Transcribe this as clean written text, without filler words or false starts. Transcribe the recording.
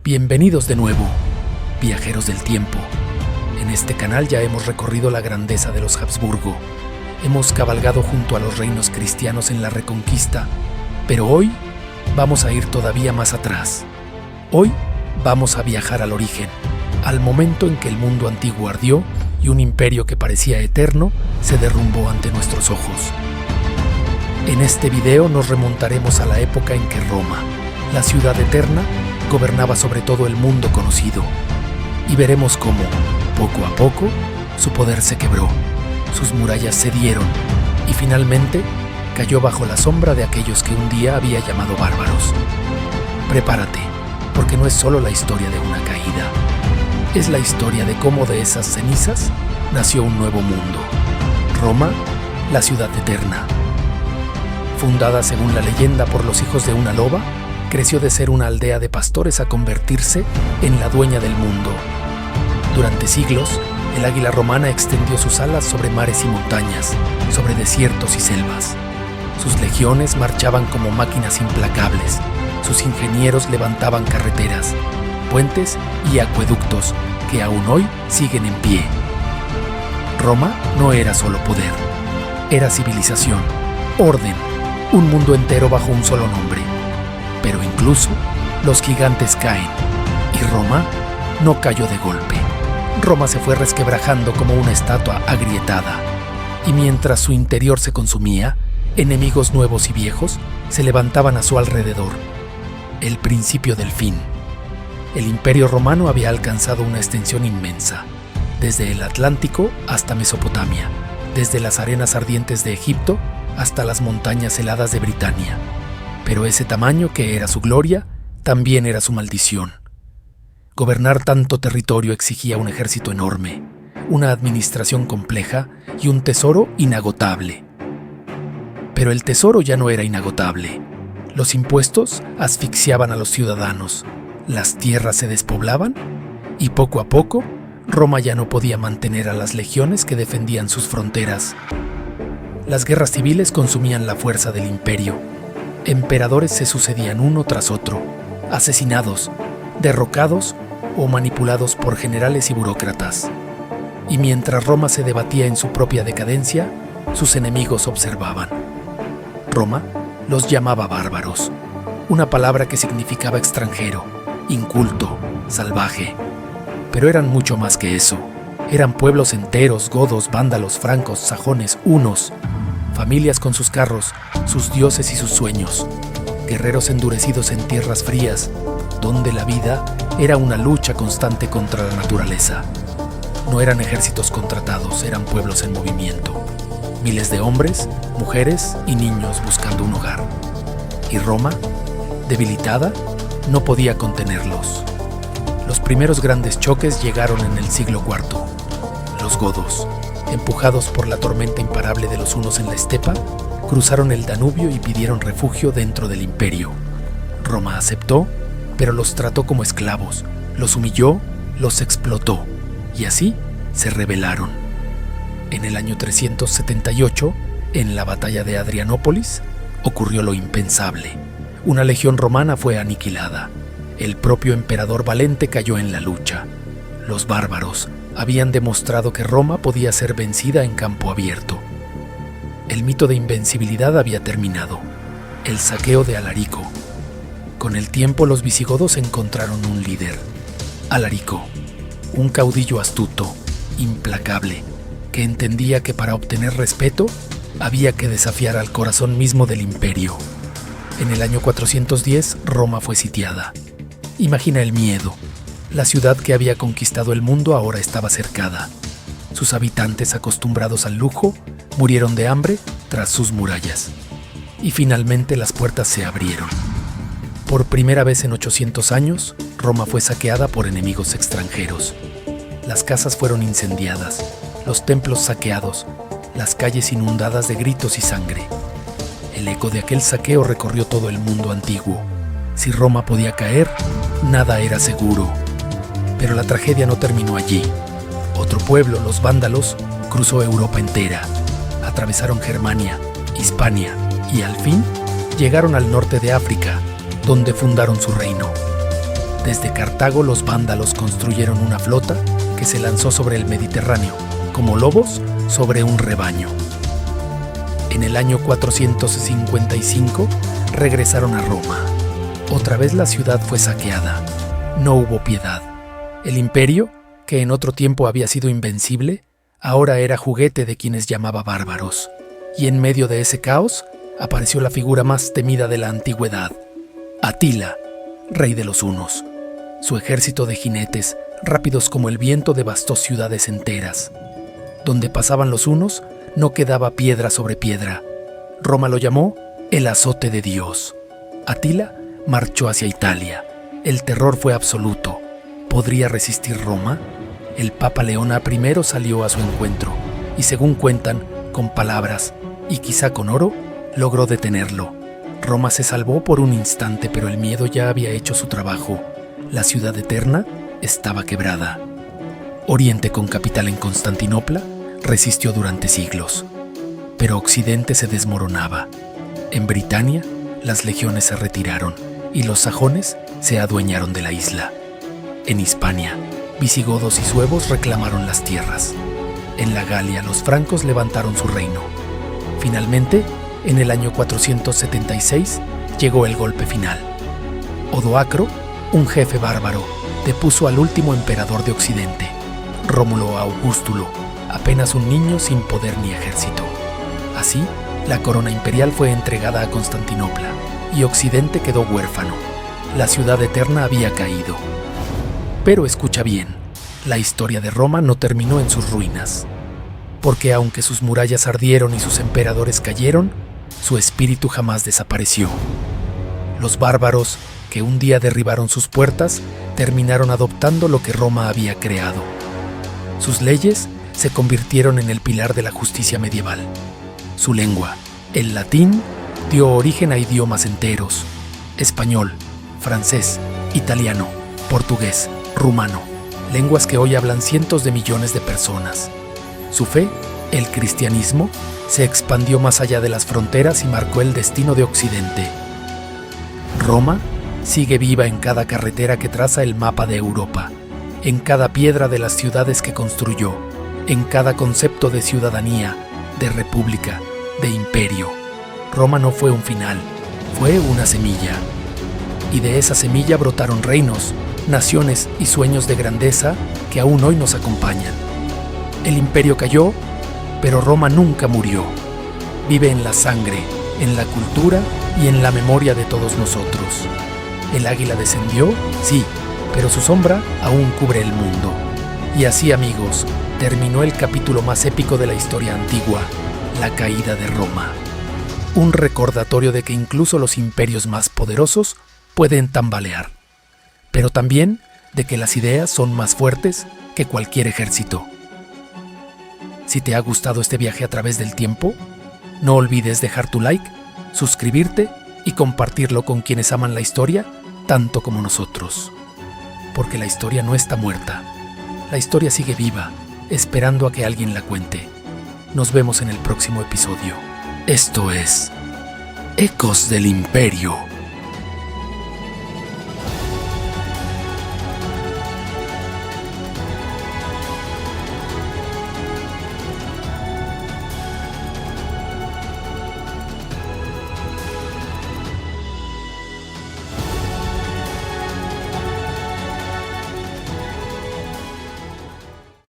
Bienvenidos de nuevo, viajeros del tiempo. En este canal ya hemos recorrido la grandeza de los Habsburgo. Hemos cabalgado junto a los reinos cristianos en la Reconquista, pero hoy vamos a ir todavía más atrás. Hoy vamos a viajar al origen, al momento en que el mundo antiguo ardió y un imperio que parecía eterno se derrumbó ante nuestros ojos. En este video nos remontaremos a la época en que Roma, la ciudad eterna, gobernaba sobre todo el mundo conocido, y veremos cómo, poco a poco, su poder se quebró, sus murallas cedieron y finalmente cayó bajo la sombra de aquellos que un día había llamado bárbaros. Prepárate, porque no es solo la historia de una caída, es la historia de cómo de esas cenizas nació un nuevo mundo. Roma, la ciudad eterna. Fundada según la leyenda por los hijos de una loba, creció de ser una aldea de pastores a convertirse en la dueña del mundo. Durante siglos, el águila romana extendió sus alas sobre mares y montañas, sobre desiertos y selvas. Sus legiones marchaban como máquinas implacables, sus ingenieros levantaban carreteras, puentes y acueductos que aún hoy siguen en pie. Roma no era solo poder, era civilización, orden, un mundo entero bajo un solo nombre. Pero incluso los gigantes caen, y Roma no cayó de golpe. Roma se fue resquebrajando como una estatua agrietada, y mientras su interior se consumía, enemigos nuevos y viejos se levantaban a su alrededor. El principio del fin. El Imperio Romano había alcanzado una extensión inmensa, desde el Atlántico hasta Mesopotamia, desde las arenas ardientes de Egipto hasta las montañas heladas de Britania. Pero ese tamaño que era su gloria, también era su maldición. Gobernar tanto territorio exigía un ejército enorme, una administración compleja y un tesoro inagotable. Pero el tesoro ya no era inagotable. Los impuestos asfixiaban a los ciudadanos, las tierras se despoblaban y poco a poco Roma ya no podía mantener a las legiones que defendían sus fronteras. Las guerras civiles consumían la fuerza del imperio. Emperadores se sucedían uno tras otro, asesinados, derrocados o manipulados por generales y burócratas. Y mientras Roma se debatía en su propia decadencia, sus enemigos observaban. Roma los llamaba bárbaros, una palabra que significaba extranjero, inculto, salvaje. Pero eran mucho más que eso. Eran pueblos enteros, godos, vándalos, francos, sajones, hunos, familias con sus carros, sus dioses y sus sueños, guerreros endurecidos en tierras frías, donde la vida era una lucha constante contra la naturaleza. No eran ejércitos contratados, eran pueblos en movimiento. Miles de hombres, mujeres y niños buscando un hogar. Y Roma, debilitada, no podía contenerlos. Los primeros grandes choques llegaron en el siglo IV. Los godos, empujados por la tormenta imparable de los hunos en la estepa, cruzaron el Danubio y pidieron refugio dentro del imperio. Roma aceptó, pero los trató como esclavos, los humilló, los explotó, y así se rebelaron. En el año 378, en la batalla de Adrianópolis, ocurrió lo impensable. Una legión romana fue aniquilada. El propio emperador Valente cayó en la lucha. Los bárbaros habían demostrado que Roma podía ser vencida en campo abierto. El mito de invencibilidad había terminado. El saqueo de Alarico. Con el tiempo los visigodos encontraron un líder. Alarico, un caudillo astuto, implacable, que entendía que para obtener respeto había que desafiar al corazón mismo del imperio. En el año 410, Roma fue sitiada. Imagina el miedo. La ciudad que había conquistado el mundo ahora estaba cercada. Sus habitantes, acostumbrados al lujo, murieron de hambre tras sus murallas. Y finalmente las puertas se abrieron. Por primera vez en 800 años, Roma fue saqueada por enemigos extranjeros. Las casas fueron incendiadas, los templos saqueados, las calles inundadas de gritos y sangre. El eco de aquel saqueo recorrió todo el mundo antiguo. Si Roma podía caer, nada era seguro. Pero la tragedia no terminó allí. Otro pueblo, los vándalos, cruzó Europa entera. Atravesaron Germania, Hispania y al fin llegaron al norte de África, donde fundaron su reino. Desde Cartago los vándalos construyeron una flota que se lanzó sobre el Mediterráneo, como lobos sobre un rebaño. En el año 455 regresaron a Roma. Otra vez la ciudad fue saqueada. No hubo piedad. El imperio, que en otro tiempo había sido invencible, ahora era juguete de quienes llamaba bárbaros. Y en medio de ese caos apareció la figura más temida de la antigüedad, Atila, rey de los hunos. Su ejército de jinetes, rápidos como el viento, devastó ciudades enteras. Donde pasaban los hunos, no quedaba piedra sobre piedra. Roma lo llamó el azote de Dios. Atila marchó hacia Italia. El terror fue absoluto. ¿Podría resistir Roma? El Papa León I salió a su encuentro y, según cuentan, con palabras y quizá con oro, logró detenerlo. Roma se salvó por un instante, pero el miedo ya había hecho su trabajo. La ciudad eterna estaba quebrada. Oriente, con capital en Constantinopla, resistió durante siglos. Pero Occidente se desmoronaba. En Britania, las legiones se retiraron y los sajones se adueñaron de la isla. En Hispania, visigodos y suevos reclamaron las tierras. En la Galia, los francos levantaron su reino. Finalmente, en el año 476, llegó el golpe final. Odoacro, un jefe bárbaro, depuso al último emperador de Occidente, Rómulo Augustulo, apenas un niño sin poder ni ejército. Así, la corona imperial fue entregada a Constantinopla y Occidente quedó huérfano. La ciudad eterna había caído. Pero escucha bien, la historia de Roma no terminó en sus ruinas, porque aunque sus murallas ardieron y sus emperadores cayeron, su espíritu jamás desapareció. Los bárbaros, que un día derribaron sus puertas, terminaron adoptando lo que Roma había creado. Sus leyes se convirtieron en el pilar de la justicia medieval. Su lengua, el latín, dio origen a idiomas enteros: español, francés, italiano, portugués, rumano, lenguas que hoy hablan cientos de millones de personas. Su fe, el cristianismo, se expandió más allá de las fronteras y marcó el destino de Occidente. Roma sigue viva en cada carretera que traza el mapa de Europa, en cada piedra de las ciudades que construyó, en cada concepto de ciudadanía, de república, de imperio. Roma no fue un final, fue una semilla. Y de esa semilla brotaron reinos, naciones y sueños de grandeza que aún hoy nos acompañan. El imperio cayó, pero Roma nunca murió. Vive en la sangre, en la cultura y en la memoria de todos nosotros. El águila descendió, sí, pero su sombra aún cubre el mundo. Y así, amigos, terminó el capítulo más épico de la historia antigua, la caída de Roma. Un recordatorio de que incluso los imperios más poderosos pueden tambalear, pero también de que las ideas son más fuertes que cualquier ejército. Si te ha gustado este viaje a través del tiempo, no olvides dejar tu like, suscribirte y compartirlo con quienes aman la historia tanto como nosotros. Porque la historia no está muerta. La historia sigue viva, esperando a que alguien la cuente. Nos vemos en el próximo episodio. Esto es Ecos del Imperio.